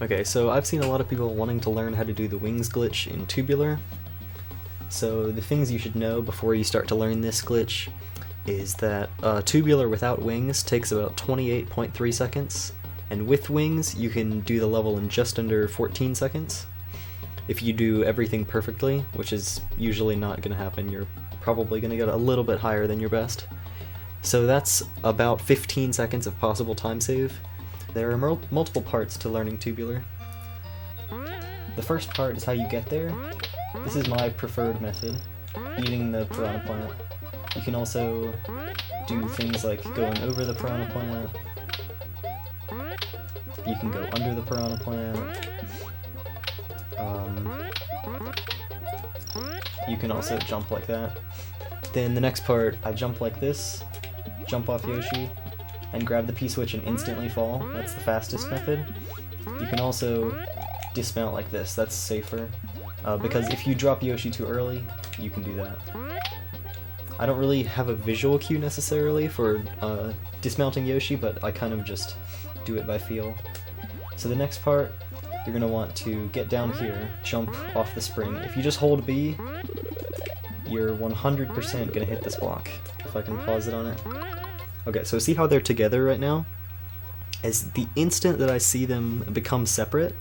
Okay, so I've seen a lot of people wanting to learn how to do the wings glitch in Tubular. So the things you should know before you start to learn this glitch is that Tubular without wings takes about 28.3 seconds, and with wings you can do the level in just under 14 seconds. If you do everything perfectly, which is usually not going to happen, you're probably going to get a little bit higher than your best. So that's about 15 seconds of possible time save. There are multiple parts to learning Tubular. The first part is how you get there. This is my preferred method, eating the piranha plant. You can also do things like going over the piranha plant. You can go under the piranha plant. You can also jump like that. Then the next part, I jump like this, jump off Yoshi, and grab the P-switch and instantly fall. That's the fastest method. You can also dismount like this, that's safer. Because if you drop Yoshi too early, you can do that. I don't really have a visual cue necessarily for dismounting Yoshi, but I kind of just do it by feel. So the next part, you're going to want to get down here, jump off the spring. If you just hold B, you're 100% going to hit this block. If I can pause it on it. Okay, so see how they're together right now? As the instant that I see them become separate,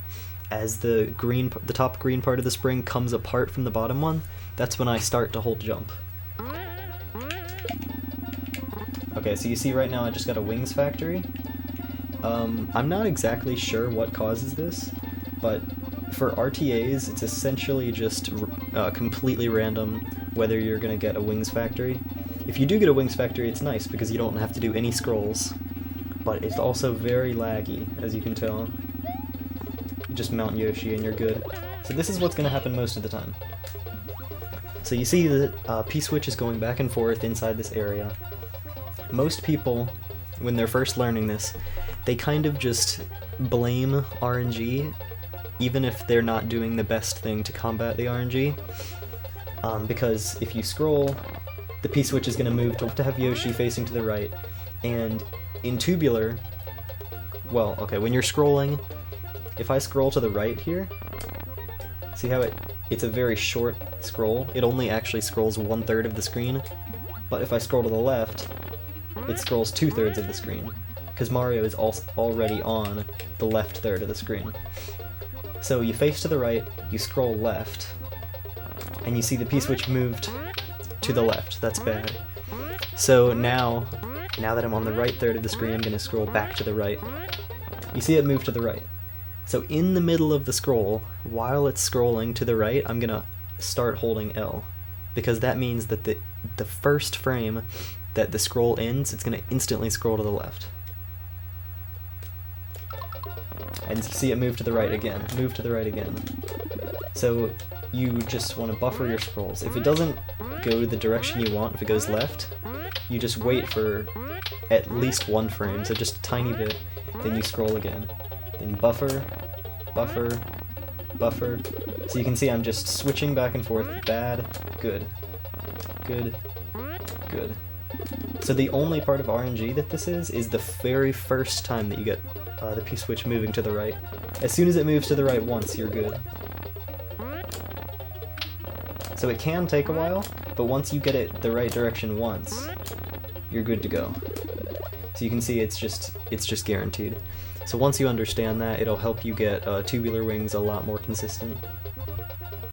as the top green part of the spring comes apart from the bottom one, that's when I start to hold jump. Okay, so you see right now I just got a wings factory. I'm not exactly sure what causes this, but for RTAs it's essentially just completely random whether you're gonna get a wings factory. If you do get a wings factory, it's nice because you don't have to do any scrolls, but it's also very laggy, as you can tell. You just mount Yoshi and you're good. So this is what's going to happen most of the time. So you see that P-switch is going back and forth inside this area. Most people, when they're first learning this, they kind of just blame RNG, even if they're not doing the best thing to combat the RNG. Because if you scroll, the P-switch is going to move to have Yoshi facing to the right, and in Tubular, well, okay, when you're scrolling, if I scroll to the right here, see how it's a very short scroll? It only actually scrolls 1/3 of the screen, but if I scroll to the left, it scrolls 2/3 of the screen, because Mario is already on the left third of the screen. So you face to the right, you scroll left, and you see the P-switch moved to the left. That's bad. So now that I'm on the right third of the screen, I'm going to scroll back to the right. You see it move to the right. So in the middle of the scroll, while it's scrolling to the right, I'm going to start holding L, because that means that the first frame that the scroll ends, it's going to instantly scroll to the left. And you see it move to the right again, move to the right again. So you just want to buffer your scrolls. If it doesn't go the direction you want, if it goes left, you just wait for at least 1 frame, so just a tiny bit, then you scroll again. Then buffer, buffer, buffer. So you can see I'm just switching back and forth, bad, good, good, good. So the only part of RNG that this is the very first time that you get the P-switch moving to the right. As soon as it moves to the right once, you're good. So it can take a while, but once you get it the right direction once, you're good to go. So you can see it's just guaranteed. So once you understand that, it'll help you get Tubular wings a lot more consistent.